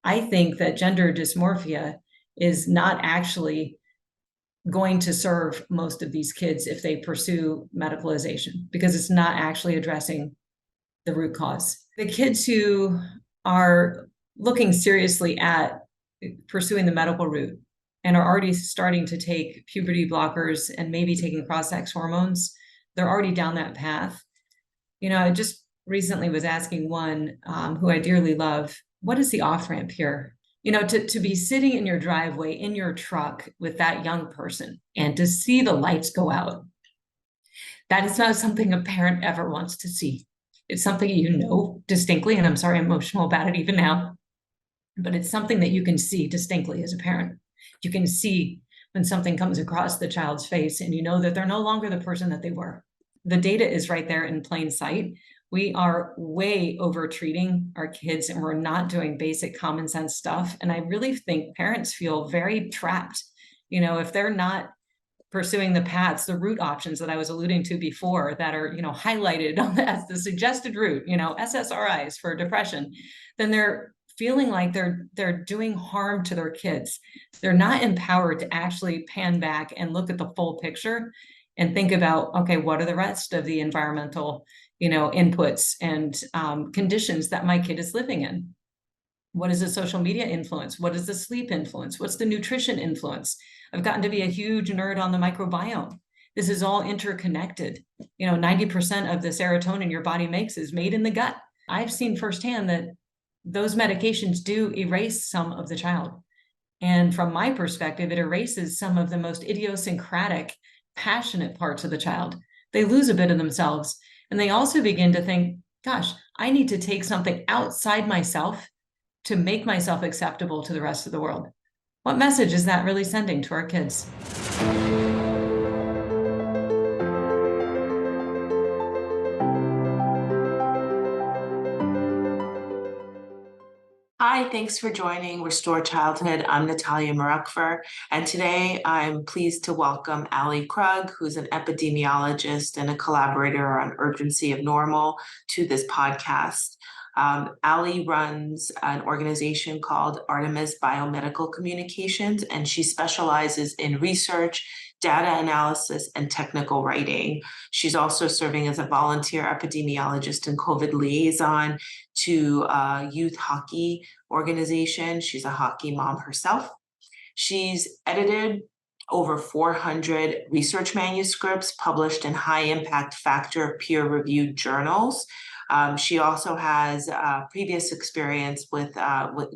I think that gender dysmorphia is not actually going to serve most of these kids if they pursue medicalization, because it's not actually addressing the root cause. The kids who are looking seriously at pursuing the medical route and are already starting to take puberty blockers and maybe taking cross-sex hormones, they're already down that path. I just recently was asking one who I dearly love, what is the off-ramp here? To be sitting in your driveway in your truck with that young person and to see the lights go out, that is not something a parent ever wants to see. It's something distinctly, and I'm sorry, I'm emotional about it even now, but it's something that you can see distinctly as a parent. You can see when something comes across the child's face and you know that they're no longer the person that they were. The data is right there in plain sight. We are way over treating our kids and we're not doing basic common sense stuff. And I really think parents feel very trapped. If they're not pursuing the paths, the route options that I was alluding to before that are, highlighted as the suggested route, SSRIs for depression, then they're feeling like they're doing harm to their kids. They're not empowered to actually pan back and look at the full picture and think about, okay, what are the rest of the environmental, inputs and conditions that my kid is living in? What is the social media influence? What is the sleep influence? What's the nutrition influence? I've gotten to be a huge nerd on the microbiome. This is all interconnected. 90% of the serotonin your body makes is made in the gut. I've seen firsthand that those medications do erase some of the child. And from my perspective, it erases some of the most idiosyncratic, passionate parts of the child. They lose a bit of themselves. And they also begin to think, gosh, I need to take something outside myself to make myself acceptable to the rest of the world. What message is that really sending to our kids? Hi, thanks for joining Restore Childhood. I'm Natalia Marukfer, and today I'm pleased to welcome Allison Krug, who's an epidemiologist and a collaborator on urgency of normal, to this podcast. Ali runs an organization called Artemis Biomedical Communications, and she specializes in research, data analysis, and technical writing. She's also serving as a volunteer epidemiologist and COVID liaison to a youth hockey organization. She's a hockey mom herself. She's edited over 400 research manuscripts published in high-impact factor peer-reviewed journals. She also has previous experience with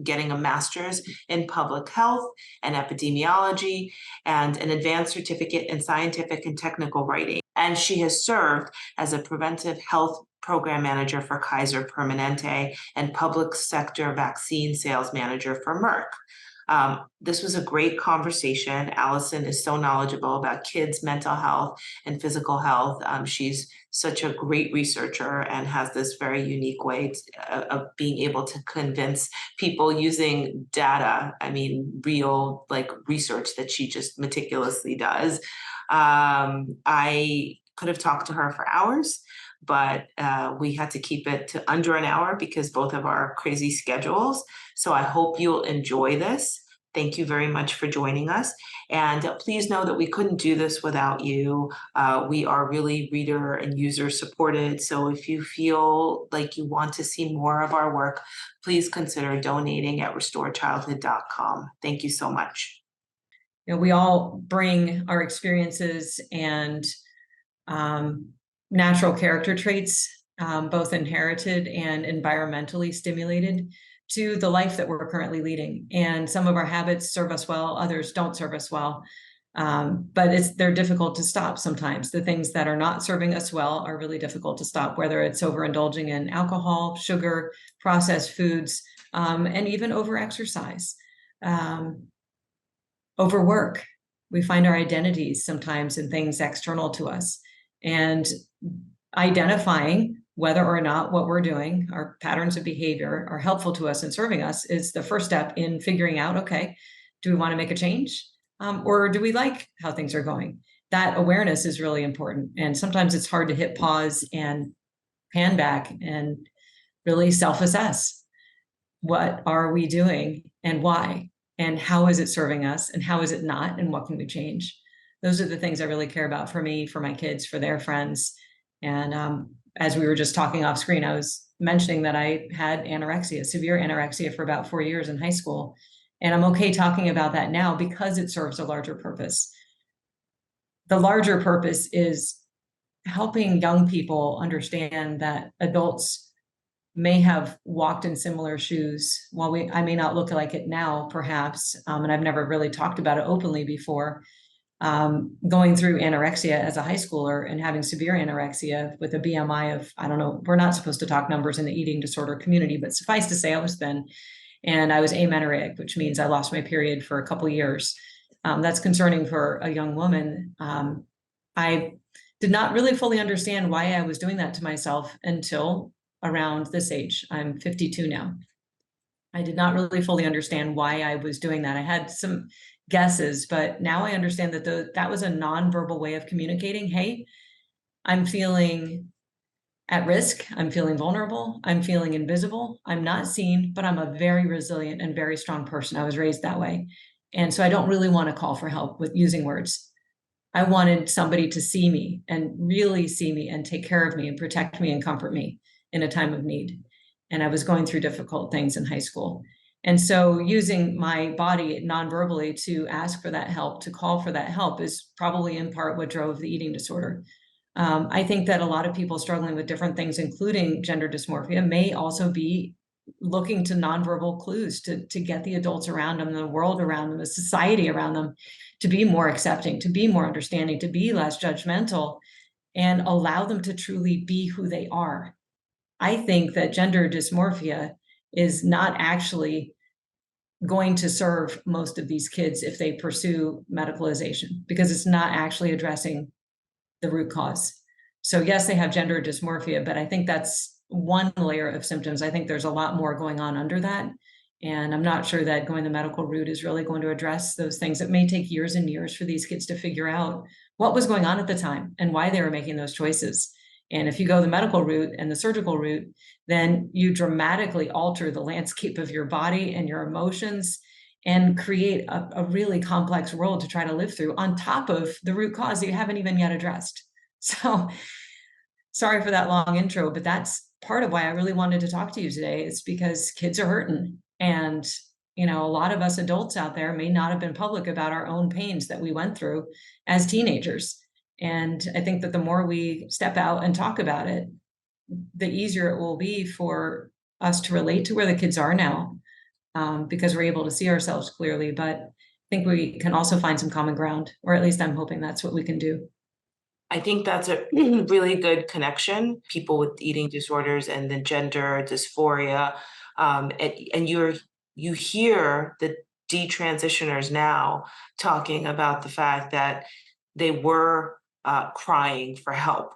getting a master's in public health and epidemiology and an advanced certificate in scientific and technical writing. And she has served as a preventive health program manager for Kaiser Permanente and public sector vaccine sales manager for Merck. This was a great conversation. Allison is so knowledgeable about kids' mental health and physical health. She's such a great researcher and has this very unique way of being able to convince people using data. Real research that she just meticulously does. I could have talked to her for hours, but we had to keep it to under an hour because both of our crazy schedules. So I hope you'll enjoy this. Thank you very much for joining us. And please know that we couldn't do this without you. We are really reader and user supported. So if you feel like you want to see more of our work, please consider donating at restorechildhood.com. Thank you so much. We all bring our experiences and natural character traits, both inherited and environmentally stimulated, to the life that we're currently leading. And some of our habits serve us well, others don't serve us well. But they're difficult to stop sometimes. The things that are not serving us well are really difficult to stop, whether it's overindulging in alcohol, sugar, processed foods, and even overexercise, overwork. We find our identities sometimes in things external to us. And identifying whether or not what we're doing, our patterns of behavior, are helpful to us and serving us is the first step in figuring out, okay, do we want to make a change? Or do we like how things are going? That awareness is really important. And sometimes it's hard to hit pause and pan back and really self-assess. what are we doing and why, and how is it serving us, and how is it not, and what can we change? Those are the things I really care about for me, for my kids, for their friends. And as we were just talking off screen, I was mentioning that I had anorexia, severe anorexia, for about 4 years in high school. And I'm okay talking about that now because it serves a larger purpose. The larger purpose is helping young people understand that adults may have walked in similar shoes. While I may not look like it now, perhaps, and I've never really talked about it openly before, going through anorexia as a high schooler and having severe anorexia with a BMI of, I don't know, we're not supposed to talk numbers in the eating disorder community, but suffice to say I was thin, and I was amenorrheic, which means I lost my period for a couple of years. That's concerning for a young woman. I did not really fully understand why I was doing that to myself until around this age. I'm 52 now. I did not really fully understand why I was doing that. I had some guesses, but now I understand that that was a nonverbal way of communicating. Hey, I'm feeling at risk. I'm feeling vulnerable. I'm feeling invisible. I'm not seen, but I'm a very resilient and very strong person. I was raised that way. And so I don't really want to call for help with using words. I wanted somebody to see me and really see me and take care of me and protect me and comfort me in a time of need. And I was going through difficult things in high school. And so using my body non-verbally to ask for that help, to call for that help, is probably in part what drove the eating disorder. I think that a lot of people struggling with different things, including gender dysmorphia, may also be looking to nonverbal clues to get the adults around them, the world around them, the society around them, to be more accepting, to be more understanding, to be less judgmental, and allow them to truly be who they are. I think that gender dysmorphia is not actually going to serve most of these kids if they pursue medicalization, because it's not actually addressing the root cause. So yes, they have gender dysmorphia, but I think that's one layer of symptoms. I think there's a lot more going on under that. And I'm not sure that going the medical route is really going to address those things. It may take years and years for these kids to figure out what was going on at the time and why they were making those choices. And if you go the medical route and the surgical route, then you dramatically alter the landscape of your body and your emotions and create a really complex world to try to live through on top of the root cause that you haven't even yet addressed. So sorry for that long intro, but that's part of why I really wanted to talk to you today. It's because kids are hurting. And, you know, a lot of us adults out there may not have been public about our own pains that we went through as teenagers. And I think that the more we step out and talk about it, the easier it will be for us to relate to where the kids are now, because we're able to see ourselves clearly. But I think we can also find some common ground, or at least I'm hoping that's what we can do. I think that's a really good connection, people with eating disorders and the gender dysphoria. And you hear the detransitioners now talking about the fact that they were crying for help,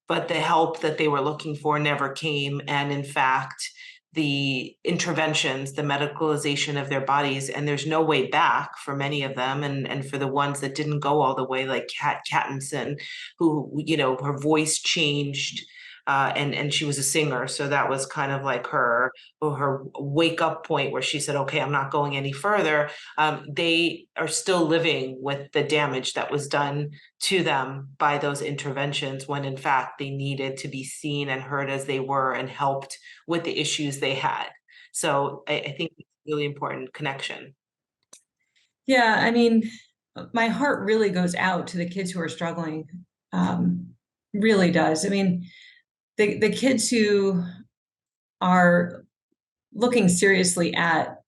but the help that they were looking for never came. And in fact, the interventions, the medicalization of their bodies, and there's no way back for many of them. And for the ones that didn't go all the way, like Kat Cattinson, who, you know, her voice changed, and she was a singer. So that was kind of like her wake up point where she said, okay, I'm not going any further. They are still living with the damage that was done to them by those interventions, when in fact they needed to be seen and heard as they were and helped with the issues they had. So I think it's a really important connection. Yeah, I mean, my heart really goes out to the kids who are struggling. Really does. I mean, the kids who are looking seriously at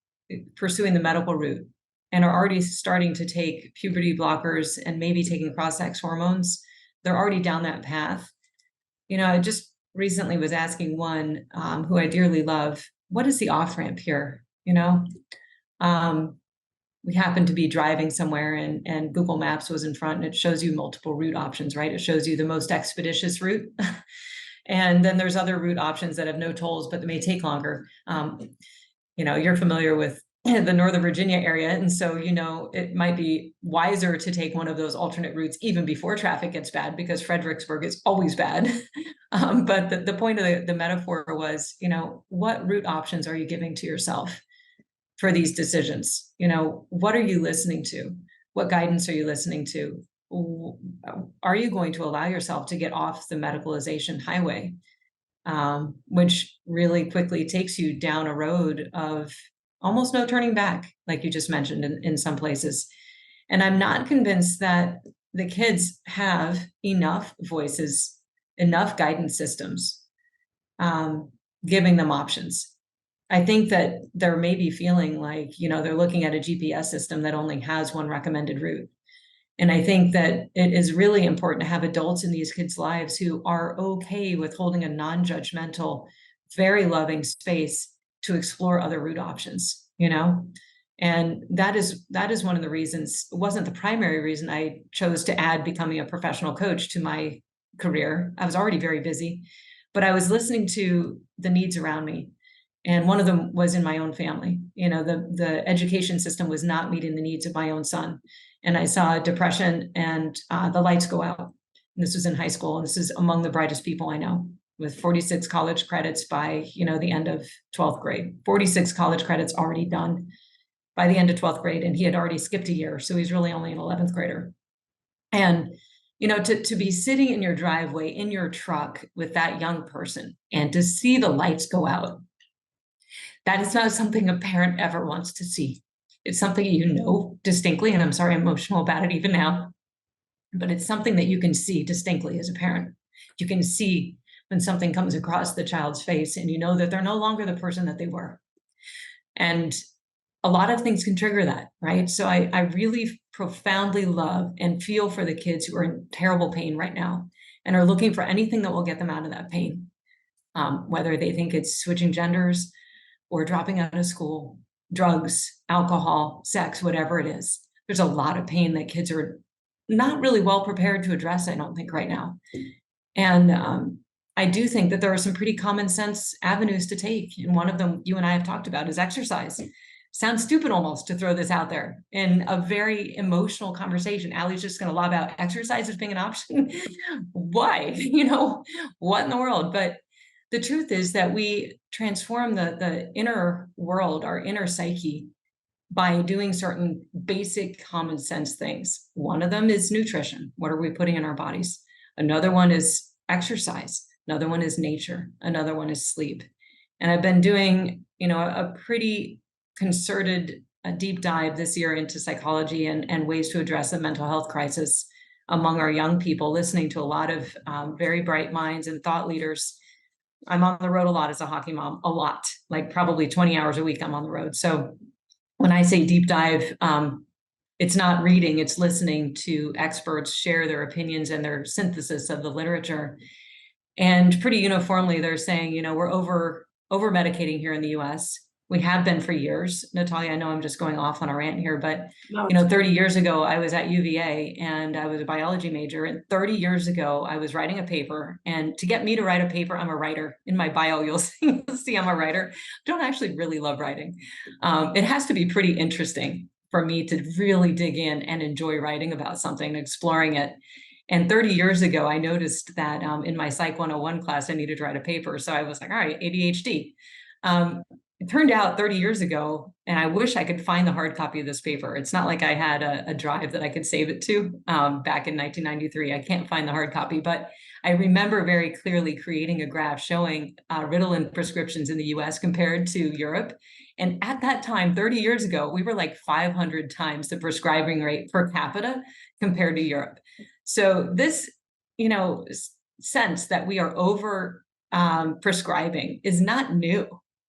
pursuing the medical route and are already starting to take puberty blockers and maybe taking cross-sex hormones, they're already down that path. You know, I just recently was asking one who I dearly love, what is the off-ramp here? You know, we happened to be driving somewhere and Google Maps was in front, and it shows you multiple route options, right? It shows you the most expeditious route. And then there's other route options that have no tolls, but they may take longer. You know, you're familiar with the Northern Virginia area. And so, it might be wiser to take one of those alternate routes even before traffic gets bad, because Fredericksburg is always bad. But the point of the metaphor was, what route options are you giving to yourself for these decisions? What are you listening to? What guidance are you listening to? Are you going to allow yourself to get off the medicalization highway, which really quickly takes you down a road of almost no turning back, like you just mentioned in some places? And I'm not convinced that the kids have enough voices, enough guidance systems, giving them options. I think that they're maybe feeling like, they're looking at a GPS system that only has one recommended route. And I think that it is really important to have adults in these kids' lives who are okay with holding a non-judgmental, very loving space to explore other route options, And that is one of the reasons. It wasn't the primary reason I chose to add becoming a professional coach to my career. I was already very busy, but I was listening to the needs around me. And one of them was in my own family. The education system was not meeting the needs of my own son. And I saw depression and the lights go out. And this was in high school. And this is among the brightest people I know, with 46 college credits by, the end of 12th grade, 46 college credits already done by the end of 12th grade. And he had already skipped a year. So he's really only an 11th grader. And, to be sitting in your driveway, in your truck with that young person, and to see the lights go out, that is not something a parent ever wants to see. It's something distinctly, and I'm sorry I'm emotional about it even now, but it's something that you can see distinctly as a parent. You can see when something comes across the child's face and you know that they're no longer the person that they were. And a lot of things can trigger that, right? So I really profoundly love and feel for the kids who are in terrible pain right now and are looking for anything that will get them out of that pain, whether they think it's switching genders or dropping out of school, drugs, alcohol, sex, whatever it is. There's a lot of pain that kids are not really well prepared to address, I don't think, right now. And I do think that there are some pretty common sense avenues to take. And one of them you and I have talked about is exercise. Sounds stupid almost to throw this out there in a very emotional conversation. Allie's just going to lob out exercise as being an option. Why? What in the world? But the truth is that we transform the inner world, our inner psyche, by doing certain basic common sense things. One of them is nutrition. What are we putting in our bodies? Another one is exercise. Another one is nature. Another one is sleep. And I've been doing, a pretty concerted deep dive this year into psychology and ways to address the mental health crisis among our young people, listening to a lot of very bright minds and thought leaders. I'm on the road a lot as a hockey mom, a lot, like probably 20 hours a week I'm on the road. So when I say deep dive, it's not reading, it's listening to experts share their opinions and their synthesis of the literature. And pretty uniformly, they're saying, we're over medicating here in the US. We have been for years. Natalia, I know I'm just going off on a rant here, but 30 years ago, I was at UVA and I was a biology major. And 30 years ago, I was writing a paper. And to get me to write a paper, I'm a writer. In my bio, you'll see I'm a writer. I don't actually really love writing. It has to be pretty interesting for me to really dig in and enjoy writing about something, exploring it. And 30 years ago, I noticed that in my Psych 101 class, I needed to write a paper. So I was like, all right, ADHD. It turned out 30 years ago, and I wish I could find the hard copy of this paper. It's not like I had a drive that I could save it to back in 1993. I can't find the hard copy, but I remember very clearly creating a graph showing Ritalin prescriptions in the US compared to Europe. And at that time, 30 years ago, we were like 500 times the prescribing rate per capita compared to Europe. So this, sense that we are over prescribing is not new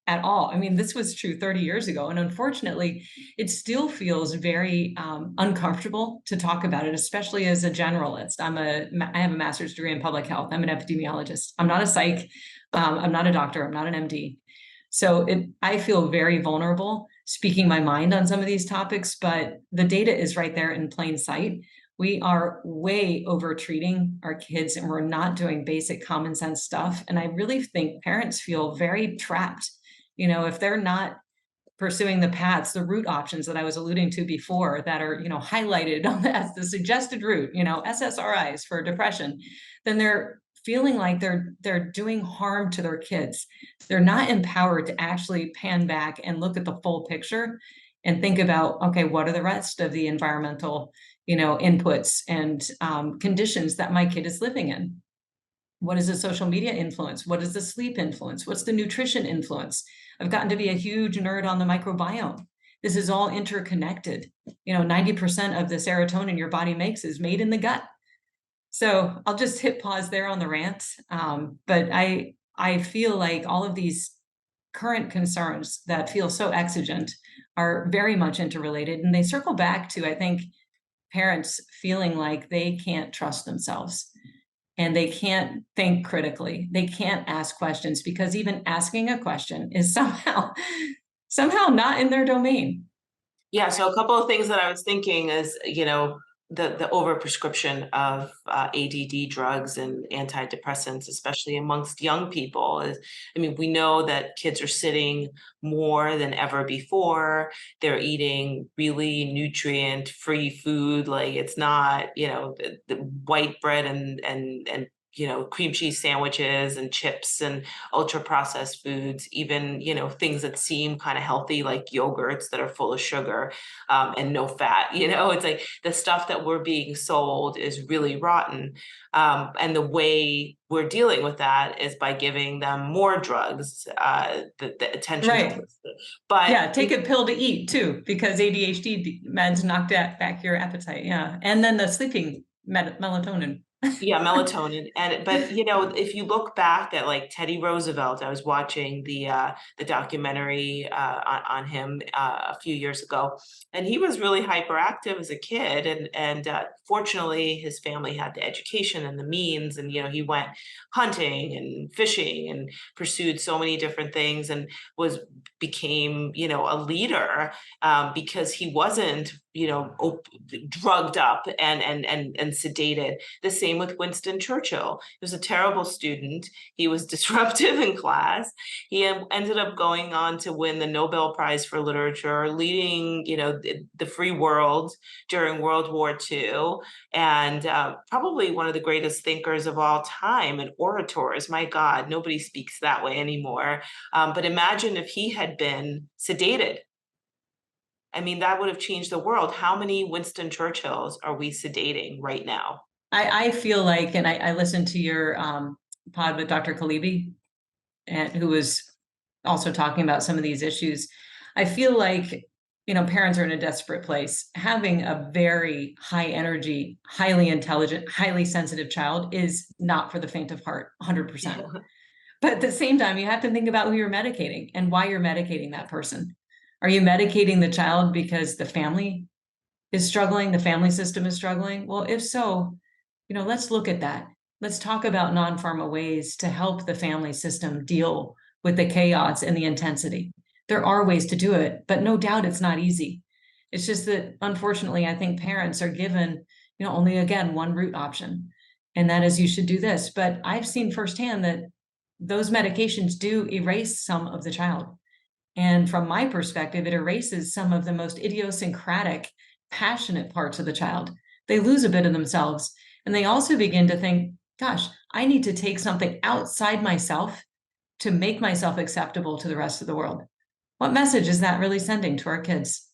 at all. I mean, this was true 30 years ago. And unfortunately, it still feels very uncomfortable to talk about it, especially as a generalist. I have a master's degree in public health. I'm an epidemiologist. I'm not a psych. I'm not a doctor. I'm not an MD. So I feel very vulnerable speaking my mind on some of these topics, but the data is right there in plain sight. We are way over treating our kids and we're not doing basic common sense stuff. And I really think parents feel very trapped. If they're not pursuing the paths, the route options that I was alluding to before that are, highlighted as the suggested route, SSRIs for depression, then they're feeling like they're doing harm to their kids. They're not empowered to actually pan back and look at the full picture and think about, okay, what are the rest of the environmental, inputs and conditions that my kid is living in? What is the social media influence? What is the sleep influence? What's the nutrition influence? I've gotten to be a huge nerd on the microbiome. This is all interconnected. 90% of the serotonin your body makes is made in the gut. So I'll just hit pause there on the rant. But I feel like all of these current concerns that feel so exigent are very much interrelated. And they circle back to, I think, parents feeling like they can't trust themselves and they can't think critically. They can't ask questions because even asking a question is somehow not in their domain. Yeah, so a couple of things that I was thinking is, the overprescription of ADD drugs and antidepressants, especially amongst young people, is, we know that kids are sitting more than ever before. They're eating really nutrient-free food, like it's not, the white bread and cream cheese sandwiches and chips and ultra processed foods, even, things that seem kind of healthy, like yogurts that are full of sugar and no fat. It's like the stuff that we're being sold is really rotten. And the way we're dealing with that is by giving them more drugs, the attention. Right. But yeah, take a pill to eat too, because ADHD meds knocked back your appetite. Yeah. And then the sleeping melatonin. Yeah, melatonin. But if you look back at like Teddy Roosevelt, I was watching the documentary on him a few years ago, and he was really hyperactive as a kid, and fortunately his family had the education and the means, and he went hunting and fishing and pursued so many different things and became a leader because he wasn't drugged up and sedated. The same with Winston Churchill. He was a terrible student. He was disruptive in class. He ended up going on to win the Nobel Prize for Literature, leading the free world during World War II, and probably one of the greatest thinkers of all time and orators. My God, nobody speaks that way anymore. But imagine if he had been sedated. That would have changed the world. How many Winston Churchills are we sedating right now? I feel like, and I listened to your pod with Dr. Kalibi, and who was also talking about some of these issues. I feel like, parents are in a desperate place. Having a very high energy, highly intelligent, highly sensitive child is not for the faint of heart, 100%. But at the same time, you have to think about who you're medicating and why you're medicating that person. Are you medicating the child because the family is struggling, the family system is struggling? Well, if so, let's look at that. Let's talk about non-pharma ways to help the family system deal with the chaos and the intensity. There are ways to do it, but no doubt it's not easy. It's just that, unfortunately, I think parents are given, only, again, one route option, and that is you should do this. But I've seen firsthand that those medications do erase some of the child. And from my perspective, it erases some of the most idiosyncratic, passionate parts of the child. They lose a bit of themselves. And they also begin to think, gosh, I need to take something outside myself to make myself acceptable to the rest of the world. What message is that really sending to our kids?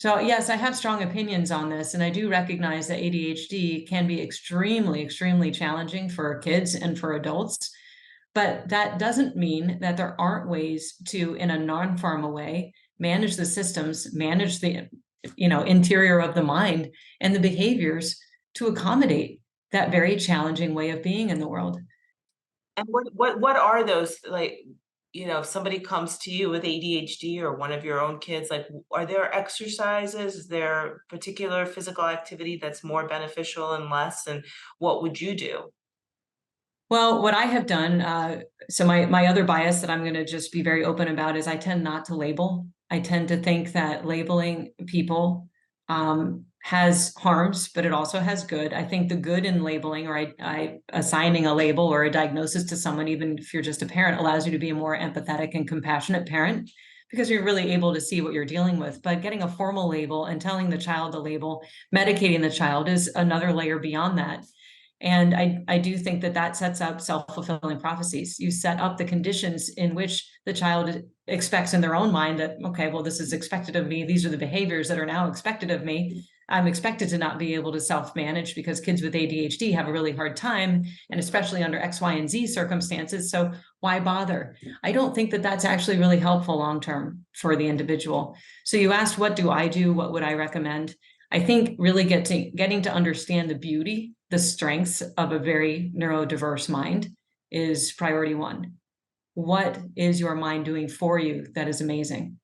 So yes, I have strong opinions on this, and I do recognize that ADHD can be extremely, extremely challenging for kids and for adults. But that doesn't mean that there aren't ways to, in a non-pharma way, manage the systems, manage the interior of the mind and the behaviors to accommodate that very challenging way of being in the world. And what are those, like, if somebody comes to you with ADHD or one of your own kids, like, are there exercises? Is there particular physical activity that's more beneficial and less? And what would you do? Well, what I have done, so my other bias that I'm going to just be very open about is I tend not to label. I tend to think that labeling people has harms, but it also has good. I think the good in labeling, or I assigning a label or a diagnosis to someone, even if you're just a parent, allows you to be a more empathetic and compassionate parent. because you're really able to see what you're dealing with. But getting a formal label and telling the child the label, medicating the child is another layer beyond that. And I do think that that sets up self-fulfilling prophecies. You set up the conditions in which the child expects in their own mind that, okay, well, this is expected of me. These are the behaviors that are now expected of me. I'm expected to not be able to self-manage because kids with ADHD have a really hard time, and especially under X, Y, and Z circumstances. So why bother? I don't think that that's actually really helpful long-term for the individual. So you asked, what do I do? What would I recommend? I think really getting to understand the beauty, the strengths of a very neurodiverse mind is priority one. What is your mind doing for you that is amazing?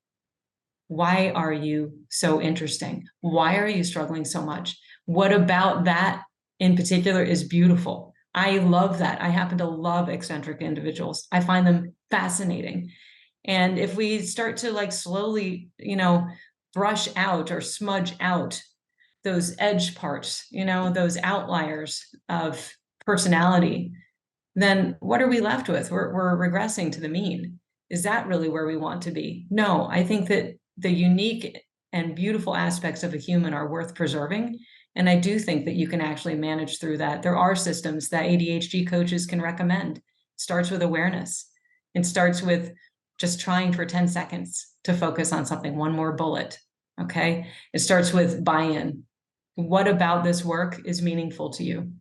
Why are you so interesting? Why are you struggling so much? What about that in particular is beautiful? I love that. I happen to love eccentric individuals. I find them fascinating. And if we start to like slowly, brush out or smudge out those edge parts, those outliers of personality, then what are we left with? We're regressing to the mean. Is that really where we want to be? No, I think that the unique and beautiful aspects of a human are worth preserving. And I do think that you can actually manage through that. There are systems that ADHD coaches can recommend. It starts with awareness. It starts with just trying for 10 seconds to focus on something, one more bullet. Okay. It starts with buy-in. What about this work is meaningful to you?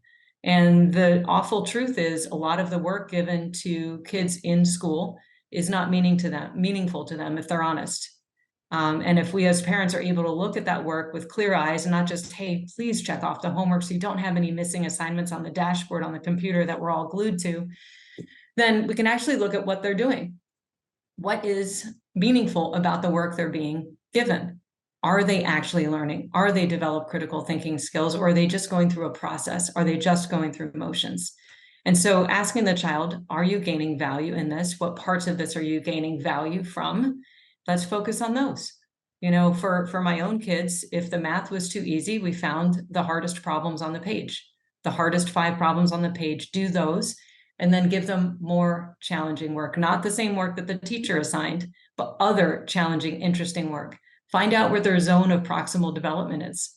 And the awful truth is a lot of the work given to kids in school is not meaningful to them if they're honest. And if we as parents are able to look at that work with clear eyes and not just, hey, please check off the homework so you don't have any missing assignments on the dashboard on the computer that we're all glued to, then we can actually look at what they're doing. What is meaningful about the work they're being given? Are they actually learning? Are they develop critical thinking skills, or are they just going through a process? Are they just going through motions? And so asking the child, are you gaining value in this? What parts of this are you gaining value from? Let's focus on those. For my own kids, if the math was too easy, we found the hardest problems on the page, the hardest 5 problems on the page, do those, and then give them more challenging work, not the same work that the teacher assigned, but other challenging, interesting work. Find out where their zone of proximal development is.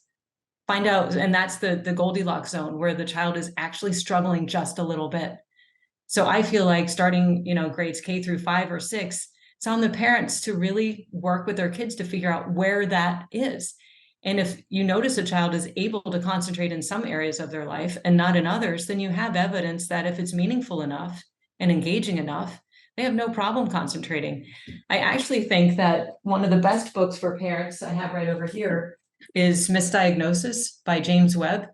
Find out, and that's the Goldilocks zone where the child is actually struggling just a little bit. So I feel like starting, grades K through 5 or 6, it's on the parents to really work with their kids to figure out where that is. And if you notice a child is able to concentrate in some areas of their life and not in others, then you have evidence that if it's meaningful enough and engaging enough, they have no problem concentrating. I actually think that one of the best books for parents I have right over here is Misdiagnosis by James Webb.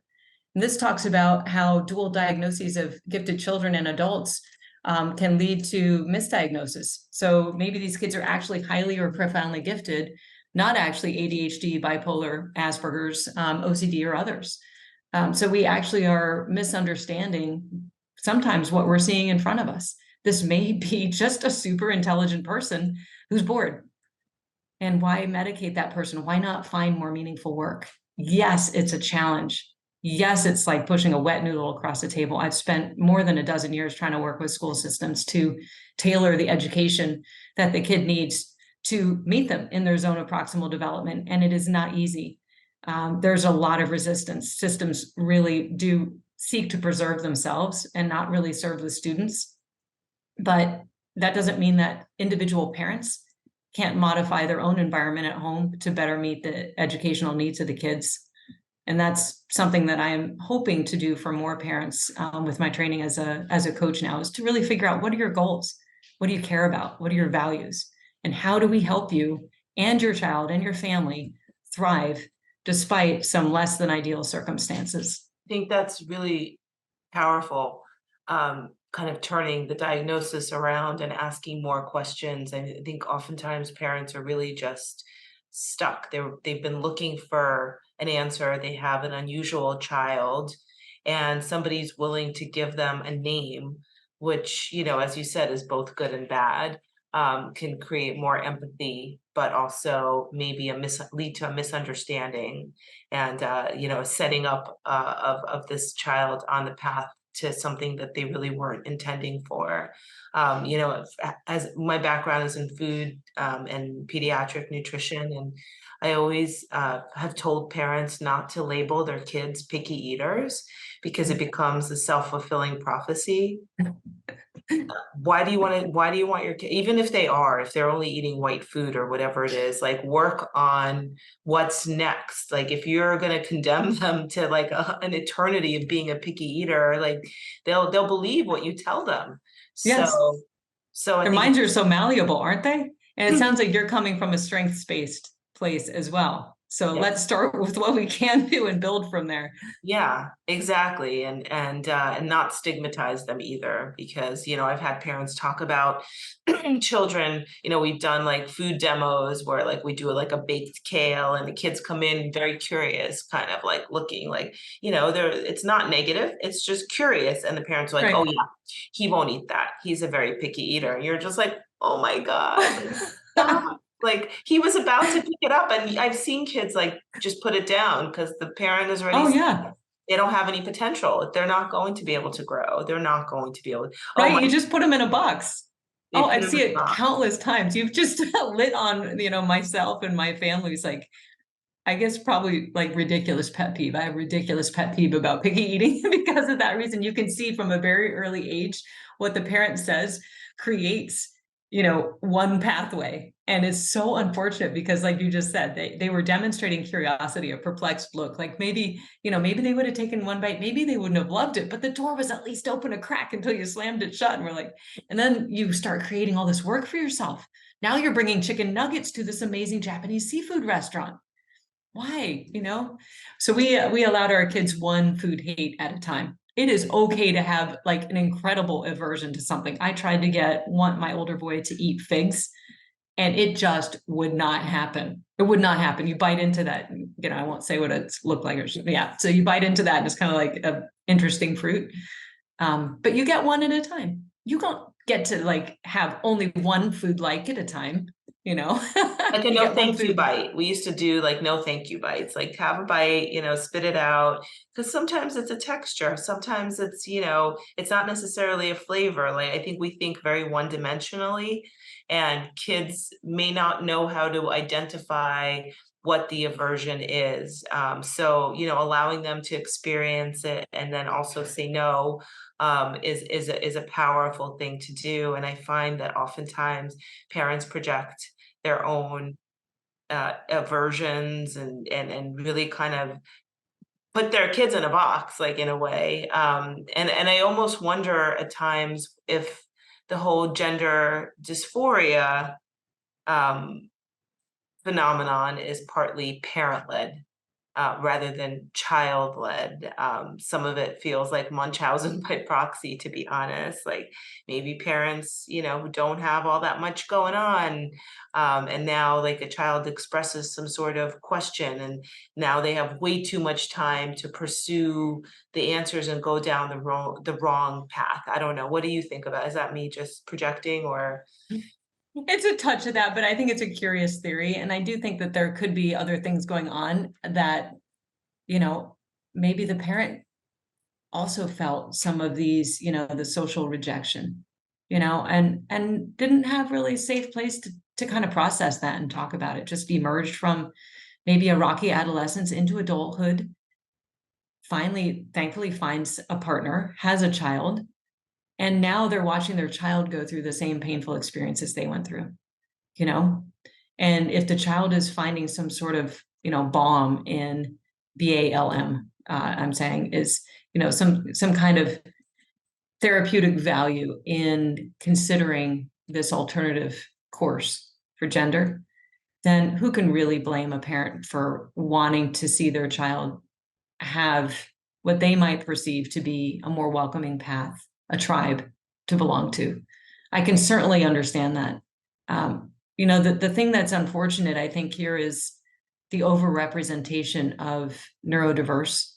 And this talks about how dual diagnoses of gifted children and adults can lead to misdiagnosis. So maybe these kids are actually highly or profoundly gifted, not actually ADHD, bipolar, Asperger's, OCD, or others. So we actually are misunderstanding sometimes what we're seeing in front of us. This may be just a super intelligent person who's bored. And why medicate that person? Why not find more meaningful work? Yes, it's a challenge. Yes, it's like pushing a wet noodle across the table. I've spent more than a dozen years trying to work with school systems to tailor the education that the kid needs to meet them in their zone of proximal development. And it is not easy. There's a lot of resistance. Systems really do seek to preserve themselves and not really serve the students. But that doesn't mean that individual parents can't modify their own environment at home to better meet the educational needs of the kids. And that's something that I am hoping to do for more parents with my training as a coach now, is to really figure out, what are your goals? What do you care about? What are your values? And how do we help you and your child and your family thrive despite some less than ideal circumstances? I think that's really powerful, kind of turning the diagnosis around and asking more questions. I think oftentimes parents are really just stuck. They've been looking for an answer. They have an unusual child, and somebody's willing to give them a name, which, as you said, is both good and bad, can create more empathy, but also maybe lead to a misunderstanding and, a setting up of this child on the path to something that they really weren't intending for. As my background is in food and pediatric nutrition, and I always have told parents not to label their kids picky eaters because it becomes a self-fulfilling prophecy. Why do you want your kid, even if they're only eating white food or whatever it is, like work on what's next. Like if you're going to condemn them to like an eternity of being a picky eater, like they'll believe what you tell them. Yes. So I Their think minds are so malleable, aren't they? And it sounds like you're coming from a strengths-based place as well. So yeah. let's start with what we can do and build from there. Yeah, exactly. And not stigmatize them either, because, I've had parents talk about children, we've done like food demos where like we do like a baked kale and the kids come in very curious, kind of like looking like, it's not negative, it's just curious. And the parents are like, Right. oh yeah, he won't eat that. He's a very picky eater. And you're just like, oh my God, like, stop. Like he was about to pick it up, and I've seen kids like just put it down because the parent is already Oh, yeah. they don't have any potential. They're not going to be able to grow. They're not going to be able to, oh Right. my, You just put them in a box. they Oh, put I them see in a it box. countless times. You've just lit on, myself and my family's like, I guess probably like ridiculous pet peeve. I have ridiculous pet peeve about picky eating because of that reason. You can see from a very early age what the parent says creates, one pathway. And it's so unfortunate because like you just said, they were demonstrating curiosity, a perplexed look, like maybe they would have taken one bite, maybe they wouldn't have loved it, but the door was at least open a crack until you slammed it shut. And we're like, and then you start creating all this work for yourself. Now you're bringing chicken nuggets to this amazing Japanese seafood restaurant. Why? So we allowed our kids one food hate at a time. It is okay to have like an incredible aversion to something. I tried to get my older boy to eat figs, and it just would not happen. It would not happen. You bite into that, I won't say what it's looked like, yeah. So you bite into that, and it's kind of like a interesting fruit. But you get one at a time. You don't get to like have only one food like at a time, Like a You no get one thank you food. bite. We used to do like no thank you bites, like have a bite, spit it out. Because sometimes it's a texture. Sometimes it's not necessarily a flavor. Like I think we think very one-dimensionally, and kids may not know how to identify what the aversion is. So, allowing them to experience it and then also say no is a powerful thing to do. And I find that oftentimes parents project their own aversions and really kind of put their kids in a box, like in a way. And I almost wonder at times if the whole gender dysphoria um, phenomenon is partly parent-led rather than child-led. Some of it feels like Munchausen by proxy, to be honest. Like maybe parents, who don't have all that much going on, and now like a child expresses some sort of question, and now they have way too much time to pursue the answers and go down the wrong path. I don't know. What do you think about? Is that me just projecting, or? It's a touch of that, but I think it's a curious theory. And I do think that there could be other things going on that, maybe the parent also felt some of these, the social rejection, and didn't have really a safe place to kind of process that and talk about it. Just emerged from maybe a rocky adolescence into adulthood, finally, thankfully finds a partner, has a child, and now they're watching their child go through the same painful experiences they went through, you know? And if the child is finding some sort of, balm in BALM, I'm saying is, some kind of therapeutic value in considering this alternative course for gender, then who can really blame a parent for wanting to see their child have what they might perceive to be a more welcoming path, a tribe to belong to? I can certainly understand that. The thing that's unfortunate, I think, here is the overrepresentation of neurodiverse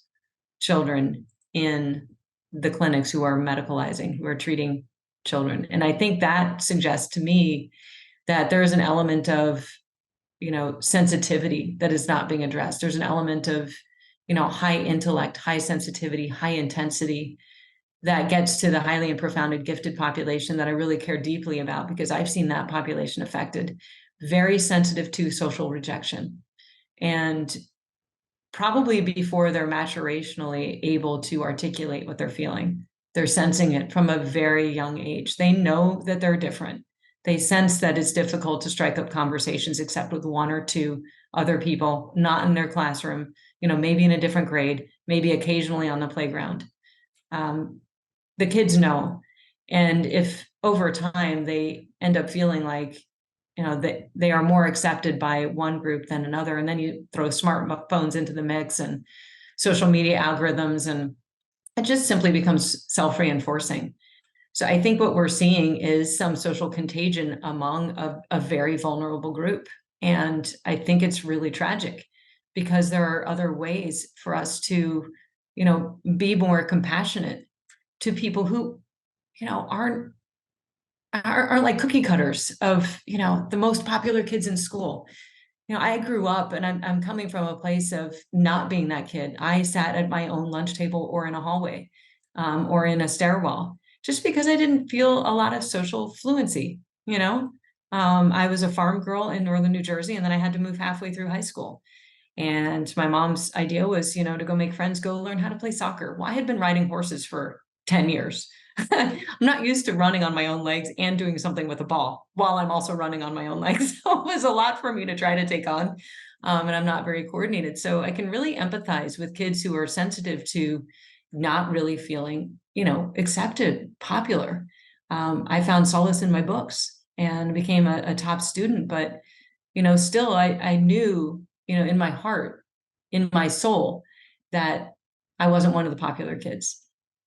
children in the clinics who are medicalizing, who are treating children. And I think that suggests to me that there is an element of, sensitivity that is not being addressed. There's an element of, high intellect, high sensitivity, high intensity that gets to the highly and profoundly gifted population that I really care deeply about, because I've seen that population affected, very sensitive to social rejection. And probably before they're maturationally able to articulate what they're feeling, they're sensing it from a very young age. They know that they're different. They sense that it's difficult to strike up conversations except with one or two other people, not in their classroom, maybe in a different grade, maybe occasionally on the playground. The kids know. And if over time they end up feeling like, that they are more accepted by one group than another, and then you throw smartphones into the mix and social media algorithms, and it just simply becomes self-reinforcing. So I think what we're seeing is some social contagion among a very vulnerable group. And I think it's really tragic, because there are other ways for us to, be more compassionate to people who, aren't like cookie cutters of, the most popular kids in school. I grew up, and I'm coming from a place of not being that kid. I sat at my own lunch table or in a hallway, or in a stairwell, just because I didn't feel a lot of social fluency. I was a farm girl in northern New Jersey, and then I had to move halfway through high school. And my mom's idea was, to go make friends, go learn how to play soccer. Well, I had been riding horses for 10 years. I'm not used to running on my own legs and doing something with a ball while I'm also running on my own legs. So it was a lot for me to try to take on. And I'm not very coordinated. So I can really empathize with kids who are sensitive to not really feeling, accepted, popular. I found solace in my books and became a top student. But, still I knew, in my heart, in my soul, that I wasn't one of the popular kids.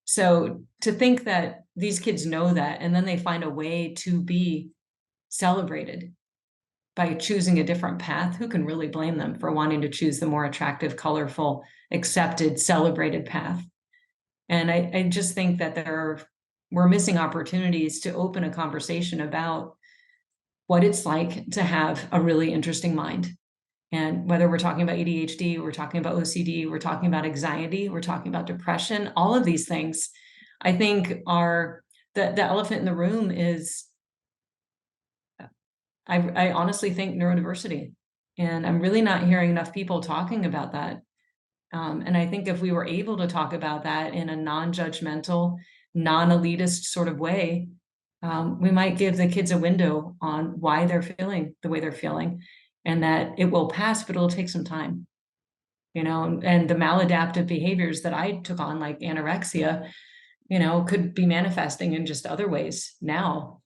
So to think that these kids know that, and then they find a way to be celebrated by choosing a different path, who can really blame them for wanting to choose the more attractive, colorful, accepted, celebrated path? And I just think that we're missing opportunities to open a conversation about what it's like to have a really interesting mind. And whether we're talking about ADHD, we're talking about OCD, we're talking about anxiety, we're talking about depression, all of these things, I think are the elephant in the room is, I honestly think, neurodiversity. And I'm really not hearing enough people talking about that. And I think if we were able to talk about that in a non-judgmental, non-elitist sort of way, we might give the kids a window on why they're feeling the way they're feeling, and that it will pass, but it'll take some time, and the maladaptive behaviors that I took on, like anorexia, could be manifesting in just other ways now.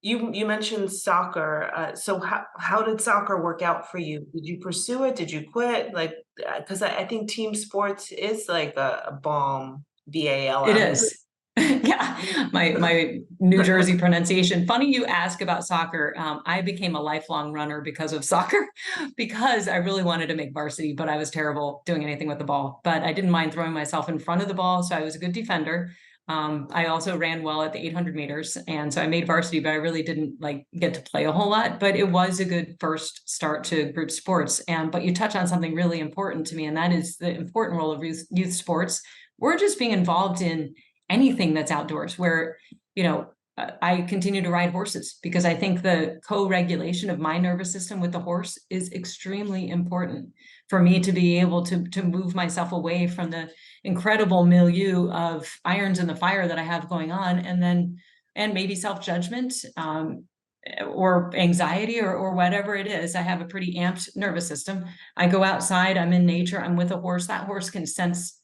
You mentioned soccer. So how did soccer work out for you? Did you pursue it? Did you quit? Like, because I think team sports is like a balm, It BALM. is. Yeah, my New Jersey pronunciation. Funny you ask about soccer. I became a lifelong runner because of soccer, because I really wanted to make varsity, but I was terrible doing anything with the ball. But I didn't mind throwing myself in front of the ball, so I was a good defender. I also ran well at the 800 meters, and so I made varsity, but I really didn't get to play a whole lot. But it was a good first start to group sports. But you touch on something really important to me, and that is the important role of youth sports. We're just being involved in anything that's outdoors, where, I continue to ride horses, because I think the co-regulation of my nervous system with the horse is extremely important for me to be able to move myself away from the incredible milieu of irons in the fire that I have going on, and maybe self-judgment, or anxiety, or whatever it is. I have a pretty amped nervous system. I go outside, I'm in nature, I'm with a horse. That horse can sense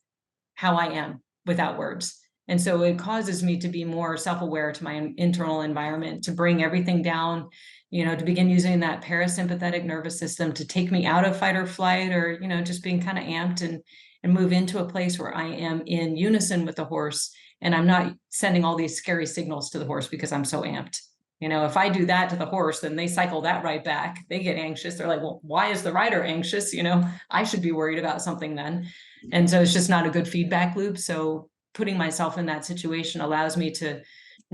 how I am without words. And so it causes me to be more self-aware to my internal environment, to bring everything down, to begin using that parasympathetic nervous system to take me out of fight or flight, or, just being kind of amped, and move into a place where I am in unison with the horse. And I'm not sending all these scary signals to the horse because I'm so amped. If I do that to the horse, then they cycle that right back. They get anxious. They're like, well, why is the rider anxious? I should be worried about something then. And so it's just not a good feedback loop. So putting myself in that situation allows me to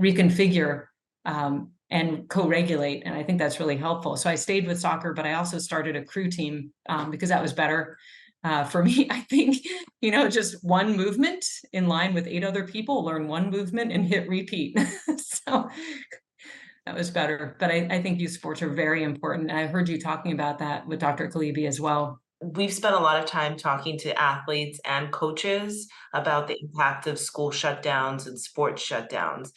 reconfigure, and co-regulate. And I think that's really helpful. So I stayed with soccer, but I also started a crew team, because that was better. For me, I think, just one movement in line with 8 other people, learn one movement and hit repeat. So that was better. But I think youth sports are very important. And I heard you talking about that with Dr. Kalibi as well. We've spent a lot of time talking to athletes and coaches about the impact of school shutdowns and sports shutdowns.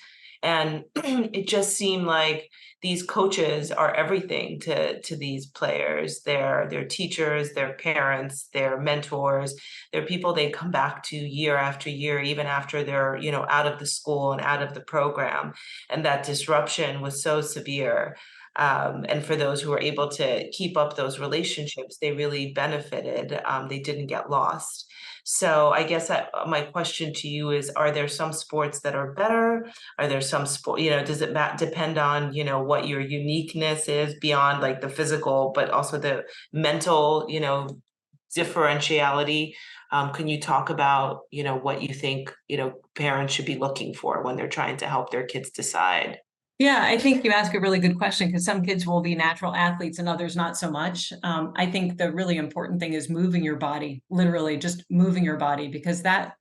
And it just seemed like these coaches are everything to these players. They're teachers, they're parents, they're mentors, they're people they come back to year after year, even after they're, out of the school and out of the program. And that disruption was so severe. And for those who were able to keep up those relationships, they really benefited. They didn't get lost. So I guess my question to you is, are there some sports that are better? Are there some sport, does it depend on, what your uniqueness is beyond like the physical, but also the mental, differentiality? Can you talk about, what you think, parents should be looking for when they're trying to help their kids decide? Yeah, I think you ask a really good question because some kids will be natural athletes and others not so much. I think the really important thing is moving your body, literally just moving your body, because that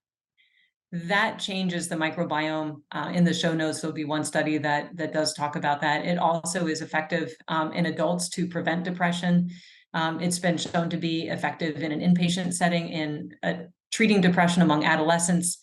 changes the microbiome. In the show notes, there'll be one study that does talk about that. It also is effective in adults to prevent depression. It's been shown to be effective in an inpatient setting in treating depression among adolescents.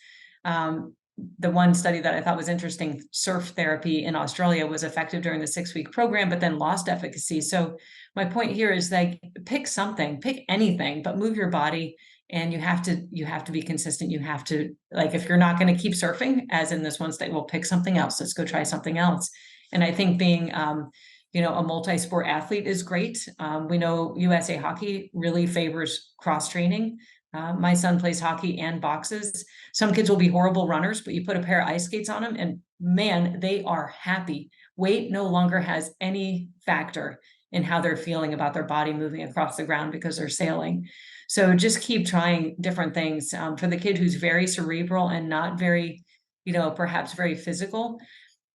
The one study that I thought was interesting, surf therapy in Australia, was effective during the 6-week program, but then lost efficacy. So my point here is like, pick something, pick anything, but move your body. And you have to be consistent. You have to, like, if you're not going to keep surfing, as in this one state, well, pick something else. Let's go try something else. And I think being, a multi-sport athlete is great. We know USA Hockey really favors cross training. My son plays hockey and boxes. Some kids will be horrible runners, but you put a pair of ice skates on them and man, they are happy. Weight no longer has any factor in how they're feeling about their body moving across the ground because they're sailing. So just keep trying different things. For the kid who's very cerebral and not very, perhaps very physical,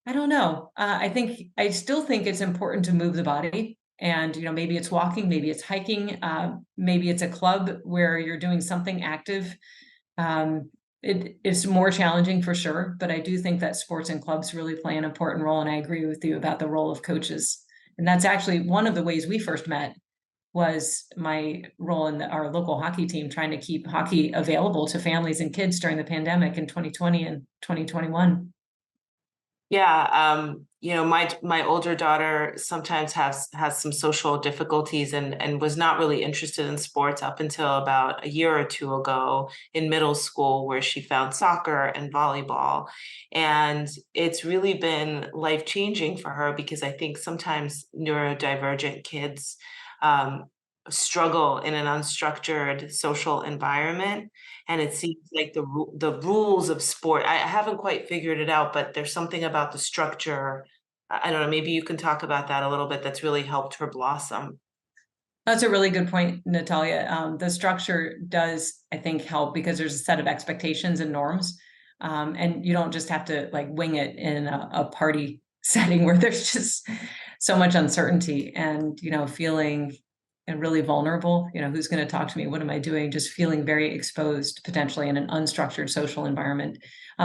I don't know. I still think it's important to move the body. And, maybe it's walking, maybe it's hiking, maybe it's a club where you're doing something active. It's more challenging for sure, but I do think that sports and clubs really play an important role. And I agree with you about the role of coaches. And that's actually one of the ways we first met, was my role in our local hockey team, trying to keep hockey available to families and kids during the pandemic in 2020 and 2021. Yeah, my older daughter sometimes has some social difficulties and was not really interested in sports up until about a year or two ago in middle school, where she found soccer and volleyball. And it's really been life-changing for her, because I think sometimes neurodivergent kids struggle in an unstructured social environment. And it seems like the rules of sport, I haven't quite figured it out, but there's something about the structure. I don't know, maybe you can talk about that a little bit, that's really helped her blossom. That's a really good point, Natalia. The structure does, I think, help because there's a set of expectations and norms. And you don't just have to like wing it in a party setting where there's just so much uncertainty and, feeling and really vulnerable. Who's going to talk to me? What am I doing? Just feeling very exposed potentially in an unstructured social environment.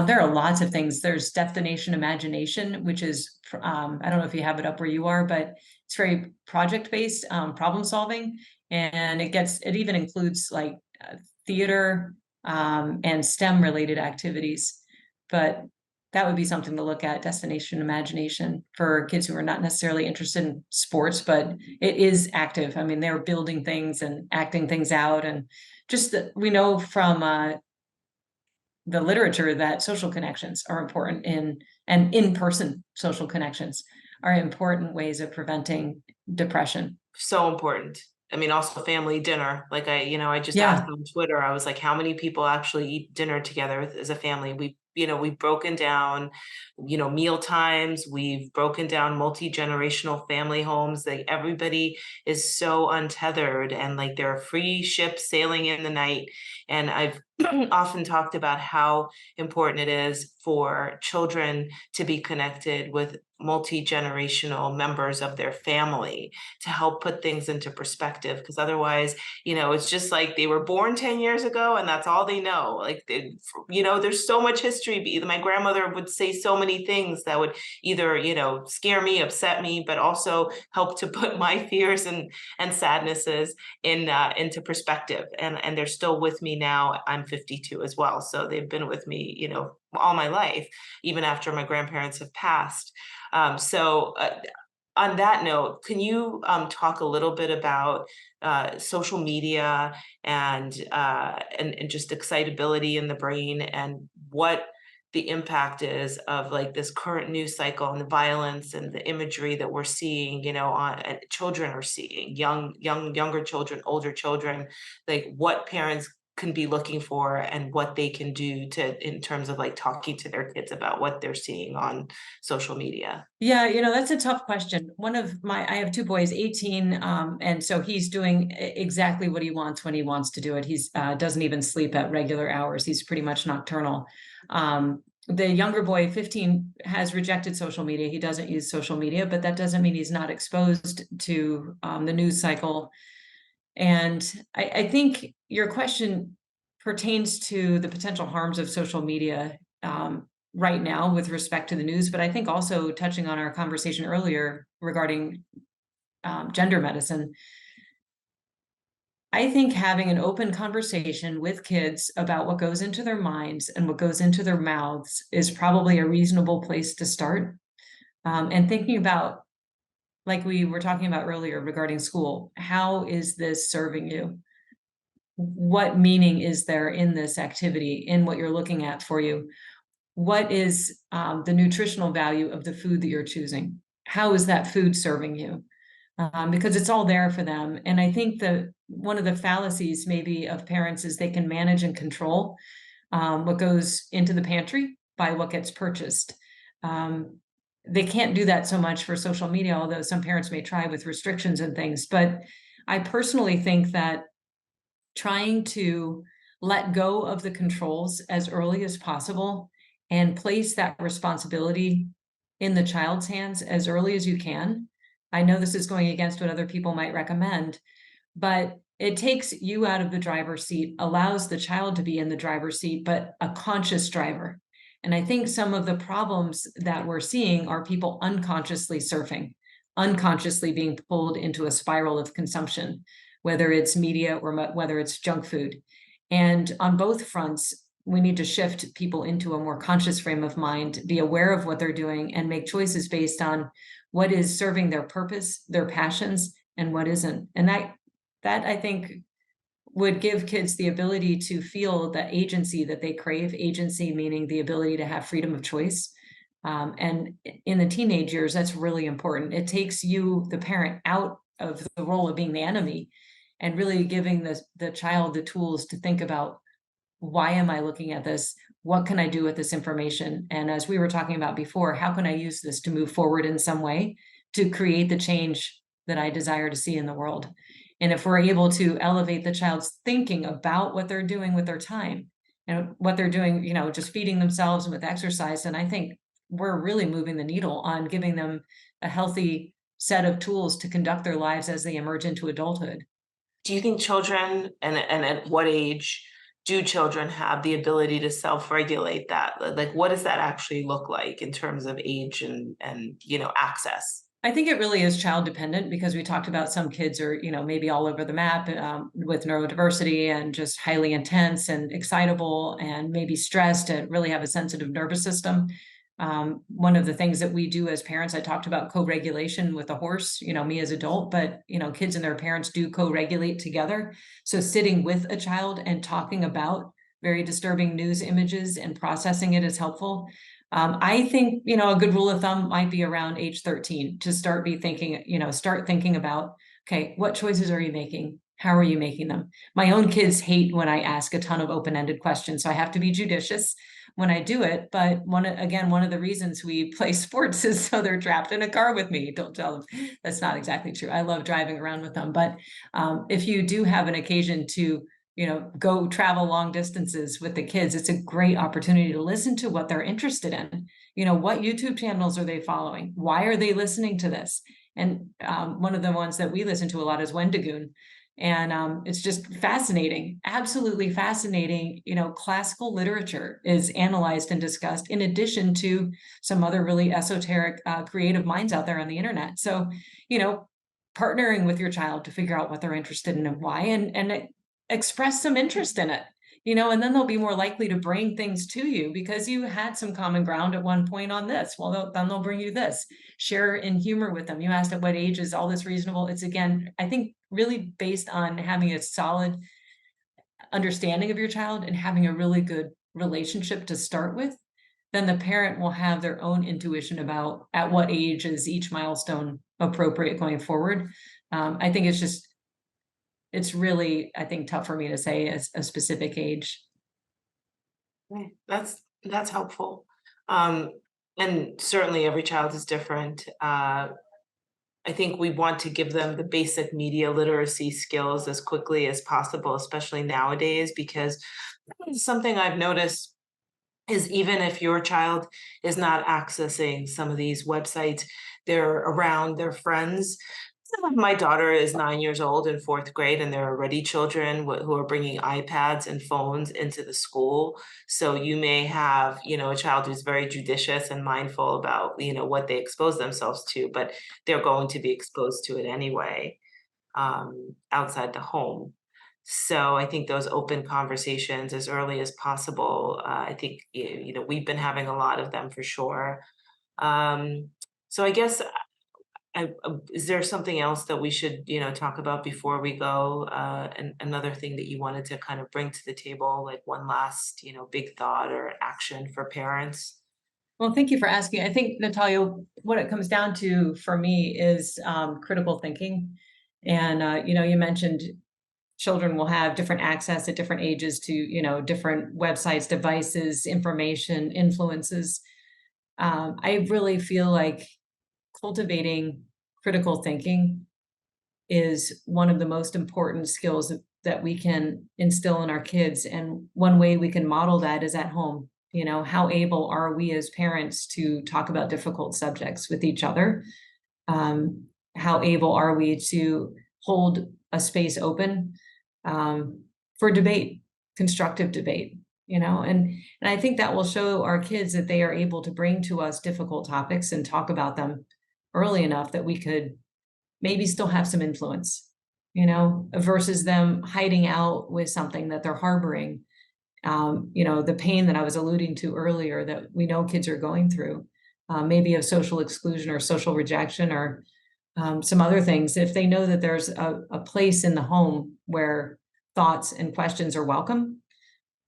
There are lots of things. There's destination imagination, which is, I don't know if you have it up where you are, but it's very project-based problem solving. And it even includes like theater and STEM related activities. But that would be something to look at, destination imagination, for kids who are not necessarily interested in sports, but it is active. I mean, they're building things and acting things out. And just we know from the literature that social connections are important and in-person social connections are important ways of preventing depression. So important. I mean, also family dinner. Like I just Yeah. asked on Twitter, I was like, how many people actually eat dinner together as a family? We've broken down, meal times. We've broken down multi-generational family homes. Like everybody is so untethered, and like there are free ships sailing in the night. And I've often talked about how important it is for children to be connected with multi-generational members of their family to help put things into perspective, because otherwise, it's just like they were born 10 years ago and that's all they know. Like, there's so much history. My grandmother would say so many things that would either, scare me, upset me, but also help to put my fears and sadnesses into perspective. And they're still with me now. I'm 52 as well. So they've been with me, all my life, even after my grandparents have passed. On that note, can you talk a little bit about social media and just excitability in the brain, and what the impact is of like this current news cycle and the violence and the imagery that we're seeing, on children are seeing, younger children, older children, like what parents can be looking for and what they can do in terms of like talking to their kids about what they're seeing on social media? Yeah, that's a tough question. I have two boys, 18, and so he's doing exactly what he wants when he wants to do it. He's doesn't even sleep at regular hours. He's pretty much nocturnal. The younger boy, 15, has rejected social media. He doesn't use social media, but that doesn't mean he's not exposed to the news cycle. And I think your question pertains to the potential harms of social media right now with respect to the news, but I think also touching on our conversation earlier regarding gender medicine. I think having an open conversation with kids about what goes into their minds and what goes into their mouths is probably a reasonable place to start. And thinking about, like we were talking about earlier regarding school, how is this serving you? What meaning is there in this activity, in what you're looking at for you? What is the nutritional value of the food that you're choosing? How is that food serving you? Because it's all there for them. And I think that one of the fallacies maybe of parents is they can manage and control what goes into the pantry by what gets purchased. They can't do that so much for social media, although some parents may try with restrictions and things. But I personally think that trying to let go of the controls as early as possible and place that responsibility in the child's hands as early as you can. I know this is going against what other people might recommend, but it takes you out of the driver's seat, allows the child to be in the driver's seat, but a conscious driver. And I think some of the problems that we're seeing are people unconsciously surfing, unconsciously being pulled into a spiral of consumption, whether it's media or whether it's junk food. And on both fronts, we need to shift people into a more conscious frame of mind, be aware of what they're doing, and make choices based on what is serving their purpose, their passions, and what isn't. And that I think would give kids the ability to feel the agency that they crave, agency meaning the ability to have freedom of choice. And in the teenage years, that's really important. It takes you, the parent, out of the role of being the enemy and really giving the child the tools to think about, why am I looking at this? What can I do with this information? And as we were talking about before, how can I use this to move forward in some way to create the change that I desire to see in the world? And if we're able to elevate the child's thinking about what they're doing with their time and what they're doing, just feeding themselves and with exercise, then I think we're really moving the needle on giving them a healthy set of tools to conduct their lives as they emerge into adulthood. Do you think children, and at what age do children have the ability to self-regulate that? Like, what does that actually look like in terms of age and access? I think it really is child dependent, because we talked about some kids are, maybe all over the map with neurodiversity and just highly intense and excitable and maybe stressed and really have a sensitive nervous system. One of the things that we do as parents, I talked about co-regulation with a horse, me as adult, but kids and their parents do co-regulate together. So sitting with a child and talking about very disturbing news images and processing it is helpful. I think, a good rule of thumb might be around age 13 to start thinking about, okay, what choices are you making? How are you making them? My own kids hate when I ask a ton of open-ended questions, so I have to be judicious when I do it. But one of the reasons we play sports is so they're trapped in a car with me. Don't tell them that's not exactly true. I love driving around with them. But if you do have an occasion to go travel long distances with the kids. It's a great opportunity to listen to what they're interested in. What YouTube channels are they following? Why are they listening to this? And one of the ones that we listen to a lot is Wendigoon. And it's just fascinating, absolutely fascinating. Classical literature is analyzed and discussed in addition to some other really esoteric, creative minds out there on the internet. So, partnering with your child to figure out what they're interested in and why, and express some interest in it, and then they'll be more likely to bring things to you because you had some common ground at one point on this. Well, then they'll bring you this. Share in humor with them. You asked at what age is all this reasonable? It's, again, I think really based on having a solid understanding of your child and having a really good relationship to start with. Then the parent will have their own intuition about at what age is each milestone appropriate going forward. I think it's really, I think, tough for me to say as a specific age. Right. That's helpful. And certainly every child is different. I think we want to give them the basic media literacy skills as quickly as possible, especially nowadays, because something I've noticed is even if your child is not accessing some of these websites, they're around their friends. My daughter is 9 years old in fourth grade, and there are already children who are bringing iPads and phones into the school. So you may have, a child who's very judicious and mindful about, what they expose themselves to, but they're going to be exposed to it anyway, outside the home. So I think those open conversations as early as possible, I think, we've been having a lot of them for sure. So I guess is there something else that we should, talk about before we go? And another thing that you wanted to kind of bring to the table, like one last, big thought or action for parents? Well, thank you for asking. I think, Natalia, what it comes down to for me is critical thinking. And, you mentioned children will have different access at different ages to, different websites, devices, information, influences. I really feel like cultivating critical thinking is one of the most important skills that we can instill in our kids. And one way we can model that is at home. How able are we as parents to talk about difficult subjects with each other? How able are we to hold a space open for debate, constructive debate? And I think that will show our kids that they are able to bring to us difficult topics and talk about them early enough that we could maybe still have some influence, versus them hiding out with something that they're harboring. The pain that I was alluding to earlier that we know kids are going through, maybe of social exclusion or social rejection or some other things. If they know that there's a place in the home where thoughts and questions are welcome,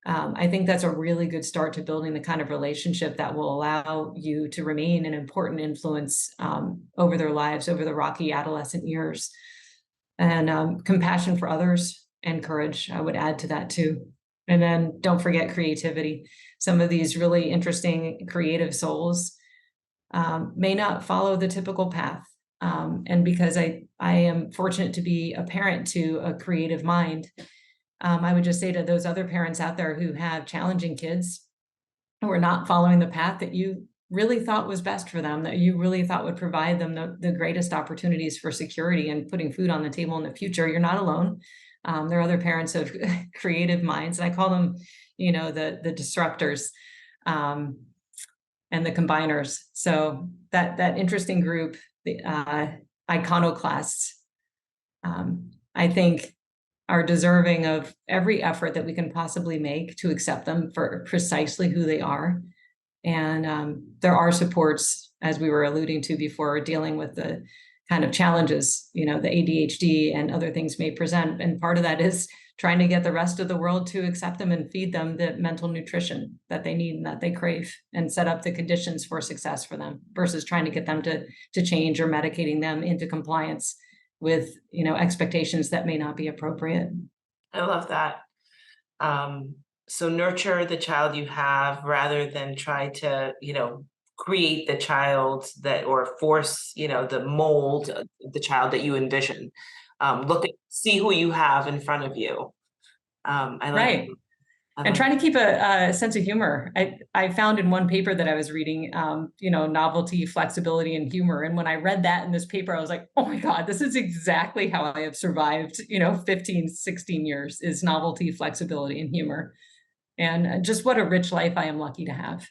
I think that's a really good start to building the kind of relationship that will allow you to remain an important influence over their lives, over the rocky adolescent years. And compassion for others and courage, I would add to that too. And then don't forget creativity. Some of these really interesting creative souls may not follow the typical path. And because I am fortunate to be a parent to a creative mind, I would just say to those other parents out there who have challenging kids who are not following the path that you really thought was best for them, that you really thought would provide them the greatest opportunities for security and putting food on the table in the future, you're not alone. There are other parents of creative minds, and I call them, the disruptors and the combiners. So that interesting group, the iconoclasts, I think are deserving of every effort that we can possibly make to accept them for precisely who they are. And there are supports, as we were alluding to before, dealing with the kind of challenges, the ADHD and other things may present. And part of that is trying to get the rest of the world to accept them and feed them the mental nutrition that they need and that they crave, and set up the conditions for success for them versus trying to get them to change or medicating them into compliance with, expectations that may not be appropriate. I love that. So nurture the child you have rather than try to, create the child that, or force, the mold the child that you envision. See who you have in front of you. I like. Right. And trying to keep a sense of humor. I found in one paper that I was reading, novelty, flexibility, and humor. And when I read that in this paper, I was like, oh my God, this is exactly how I have survived, 15, 16 years is novelty, flexibility, and humor. And just what a rich life I am lucky to have.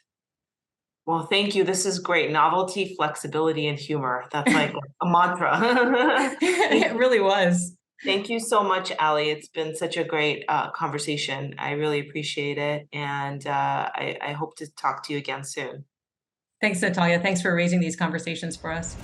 Well, thank you. This is great. Novelty, flexibility, and humor. That's like a mantra. It really was. Thank you so much, Allie. It's been such a great conversation. I really appreciate it. And I hope to talk to you again soon. Thanks, Natalia. Thanks for raising these conversations for us.